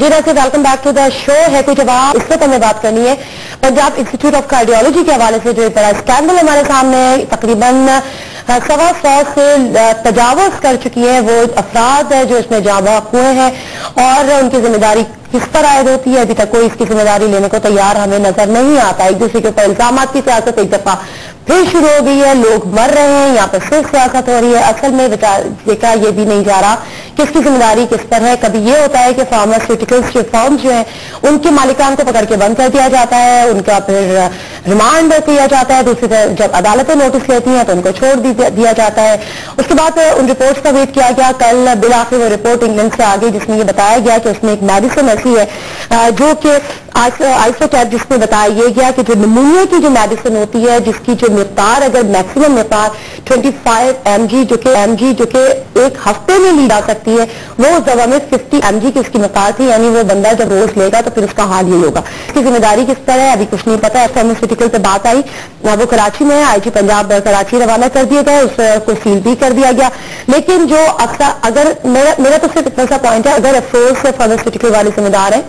Ji doctor, welcome back to the show. है कोई जवाब, इस वक्त हमें बात करनी है पंजाब इंस्टीट्यूट ऑफ कार्डियोलॉजी के हवाले से। जो एक बड़ा स्कैंडल हमारे सामने है, तकरीबन 125 से तजावुज कर चुकी है वो अफराद है जो इसमें जाँ बाक हुए हैं, और उनकी जिम्मेदारी किस पर आयद होती है, अभी तक कोई इसकी जिम्मेदारी लेने को तैयार हमें नजर नहीं आता। एक दूसरे के ऊपर इल्जामात की सियासत एक दफा फिर शुरू हो गई है, लोग मर रहे हैं, यहाँ पर सिर्फ सियासत हो रही है। असल में देखा ये भी नहीं जा रहा कि इसकी जिम्मेदारी किस पर है। कभी ये होता है कि फार्मास्यूटिकल्स जो फर्म जो है उनके मालिकान को पकड़ के बंद कर दिया जाता है, उनका फिर रिमांड किया जाता है। दूसरी तरफ जब अदालतें नोटिस लेती हैं तो उनको छोड़ दिया जाता है। उसके बाद उन रिपोर्ट्स का वेट किया गया। कल बिलाखिर वो रिपोर्ट इंग्लैंड से आ गई जिसमें ये बताया गया कि उसमें एक मेडिसिन ऐसी है जो कि आइसोटैप, जिसमें बताया ये गया कि जो निमोनिया की जो मेडिसिन होती है जिसकी जो मिकदार, अगर मैक्सिमम मिकदार 25 mg जो कि एक हफ्ते में ली जा सकती है, वो उस दवा में 50 mg की उसकी मिकदार थी। यानी वो बंदा जब रोज लेगा तो फिर उसका हाल यही होगा। इसकी जिम्मेदारी किस पर है अभी कुछ नहीं पता। फार्मास्यूटिकल पे बात आई, वो कराची में है, आईजी पंजाब कराची रवाना कर दिए गए, उसको सील भी कर दिया गया। लेकिन जो अगर मेरा तो सिर्फ इतना सा पॉइंट है, अगर अफसोस से फार्मास्यूटिकल वाले जिम्मेदार है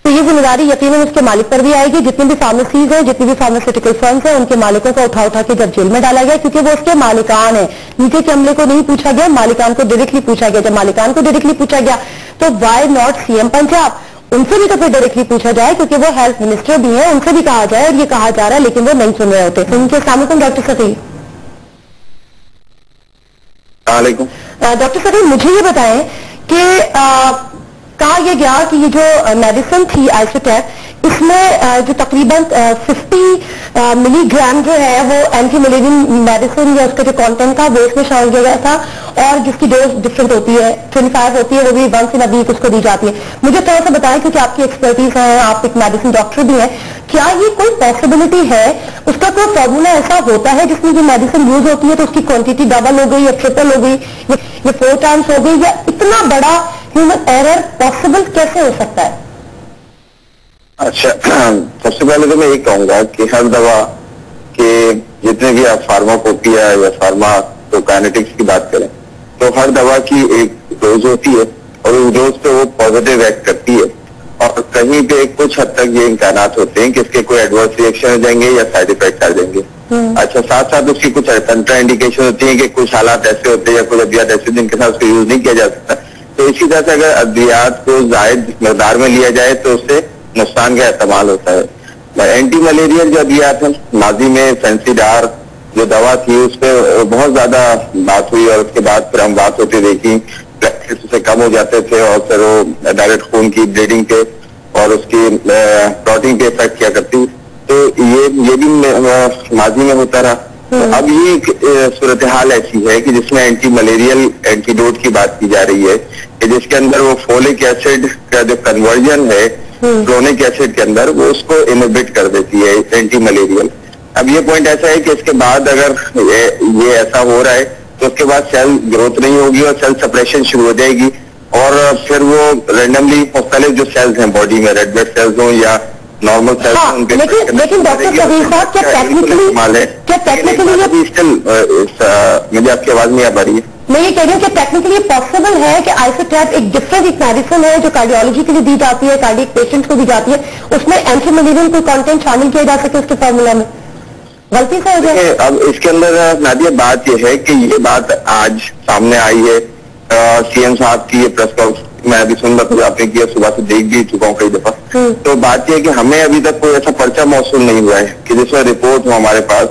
तो ये जिम्मेदारी यकीनन उसके मालिक पर भी आएगी। जितनी भी फार्मेसीज हैं, जितनी भी फार्मास्यूटिकल फर्म्स हैं, उनके मालिकों को उठा के जब जेल में डाला गया, क्योंकि वो उसके मालिकान है, नीचे के अमले को नहीं पूछा गया, मालिकान को डायरेक्टली पूछा गया। जब मालिकान को डायरेक्टली पूछा गया तो वाई नॉट सीएम पंजाब, उनसे भी तो फिर डायरेक्टली पूछा जाए, क्योंकि वो हेल्थ मिनिस्टर भी है, उनसे भी कहा जाए। और ये कहा जा रहा है लेकिन वो नहीं सुन रहे होते। उनके सामने डॉक्टर सफी, डॉक्टर सफी मुझे ये बताएं कि कहा यह गया कि ये जो मेडिसिन थी आइसोटैप, इसमें जो तकरीबन 50 मिलीग्राम जो है वो एंटी मलेरियन मेडिसिन या उसका जो कंटेंट था वो इसमें शामिल किया गया था, और जिसकी डोज डिफरेंट होती है, 25 होती है, वो भी 1 इन अ वीक उसको दी जाती है। मुझे थोड़ा सा बताएं, क्योंकि आपकी एक्सपर्टीज है, आप एक मेडिसिन डॉक्टर भी हैं, क्या ये कोई पॉसिबिलिटी है, उसका कोई फॉर्मूला ऐसा होता है जिसमें जो मेडिसिन यूज होती है तो उसकी क्वांटिटी डबल हो गई या ट्रिपल हो गई या 4 टाइम्स हो गई, या इतना बड़ा ह्यूमन एरर पॉसिबल कैसे हो सकता है? अच्छा, सबसे पहले तो मैं ये कहूंगा कि हर दवा के जितने भी आप फार्माकोपिया या फार्माकोकाइनेटिक्स की बात करें तो हर दवा की एक डोज होती है, और उस डोज पे वो पॉजिटिव एक्ट करती है, और कहीं पे कुछ हद तक ये इम्कानात होते हैं कि इसके कोई एडवर्स रिएक्शन हो जाएंगे या साइड इफेक्ट आ जाएंगे। अच्छा, साथ साथ उसकी कुछ कंट्रा इंडिकेशन होती है कि कुछ हालात ऐसे होते हैं या कुछ अद्वियात ऐसे जिनके साथ उसको यूज नहीं किया जा सकता। तो इसी तरह से अगर अद्वियात को जायद मकदार में लिया जाए तो उससे नुकसान का एहतमाल होता है। एंटी मलेरियल जो अद्वियात है, माजी में फेंसीडार जो दवा थी उस पर बहुत ज्यादा बात हुई, और उसके बाद फिर हम बात होती देखी, प्लेटलेट्स से कम हो जाते थे और फिर वो डायरेक्ट खून की ब्लीडिंग पे और उसकी प्रोटीन पे इफेक्ट किया करती। तो ये भी माजी में होता रहा। तो अब ये सूरत हाल ऐसी है कि जिसमें एंटी मलेरियल एंटीडोट की बात की जा रही है कि जिसके अंदर वो फोलिक एसिड का जो कन्वर्जन है क्लोनिक एसिड के अंदर, वो उसको इनहिबिट कर देती है एंटी मलेरियल। अब ये पॉइंट ऐसा है कि इसके बाद अगर ये ऐसा हो रहा है तो उसके बाद सेल ग्रोथ नहीं होगी और सेल सप्रेशन शुरू हो जाएगी, और फिर वो रेंडमली मुख्तलिफ जो सेल्स हैं बॉडी में, रेड ब्लड सेल्स हों या नॉर्मल सेल्स हों, उनके लेकिन डॉक्टर कबीर साहब क्या टेक्निकली मुझे आपकी आवाज नहीं आ पा रही है। मैं ये कह रही हूँ कि टेक्निकली पॉसिबल है कि आइसोटैप एक डिफरेंट एक मेडिसिन है जो कार्डियोलॉजी के लिए दी जाती है, कार्डियक पेशेंट्स को दी जाती है, उसमें एंटी मलेरियल कोई कंटेंट शामिल किया जा सके उसके फॉर्मूला में, गलती से हो जाए? अब इसके अंदर नादिया बात यह है कि ये बात आज सामने आई है, सीएम साहब की ये प्रेस कॉन्फ्रेंस मैं अभी सुन रहा था, आपने किया, सुबह से देख भी चुका हूँ कई दफा। तो बात यह है कि हमें अभी तक कोई ऐसा पर्चा मौसूल नहीं हुआ है कि जिसमें रिपोर्ट हो हमारे पास,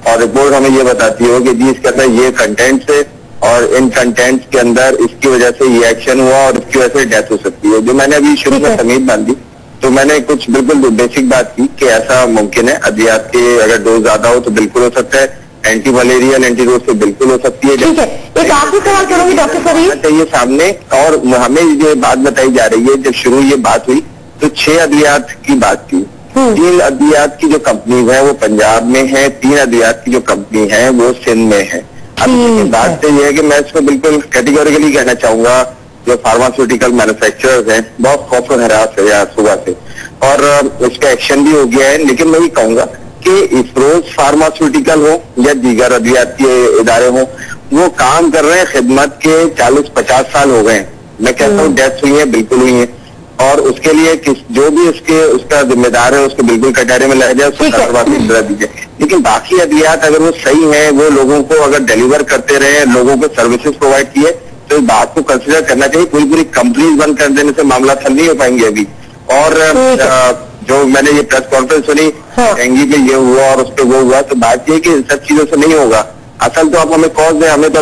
और रिपोर्ट हमें ये बताती हो कि जी इसके अंदर ये कंटेंट्स है और इन कंटेंट्स के अंदर इसकी वजह से ये एक्शन हुआ और इसकी वजह से डेथ हो सकती है। जो मैंने अभी शुरू में तमीज बांधी तो मैंने कुछ बिल्कुल बेसिक बात की कि ऐसा मुमकिन है, अद्वियात के अगर डोज ज्यादा हो तो बिल्कुल हो सकता है, एंटी मलेरियल एंटीडोट से बिल्कुल हो सकती है। ठीक है, एक आखिरी सवाल करूंगी डॉक्टर सरीफ चाहिए सामने, और हमें ये बात बताई जा रही है, जब शुरू ये बात हुई तो 6 अद्वियात की बात थी। 3 अद्वियात की जो कंपनी है वो पंजाब में है, 3 अद्वियात की जो कंपनी है वो सिंध में है। अब बात तो ये है कि मैं इसमें बिल्कुल कैटेगोरिकली कहना चाहूंगा, जो फार्मास्यूटिकल मैन्युफैक्चरर्स हैं बहुत खौफ और हरास है यार सुबह से, और इस पर एक्शन भी हो गया है। लेकिन मैं ये कहूंगा कि इफरोज फार्मास्यूटिकल हो या दीगर अद्वियात के इदारे हो, वो काम कर रहे हैं खिदमत के 40-50 साल हो गए हैं। मैं कहता हूँ डेथ हुई है, बिल्कुल हुई है, اور اس کے لیے جو بھی اس کا ذمہ دار ہے اس کو بالکل کٹہرے میں لے جائے، اس کو سزا دیجیے. لیکن باقی ادویات اگر وہ صحیح ہیں، وہ لوگوں کو اگر ڈیلیور کرتے رہے، لوگوں کو سروسز پرووائڈ کیے، تو اس بات کو کنسیڈر کرنا چاہیے. پوری کمپنیز بند کر دینے سے معاملات حل نہیں ہو پائیں گے ابھی. اور جو میں نے یہ پریس کانفرنس سنی ڈینگی پہ یہ ہوا اور اس پہ وہ ہوا، تو بات یہ کہ ان سب چیزوں سے نہیں ہوگا. اصل تو آپ ہمیں کاز دیں، ہمیں تو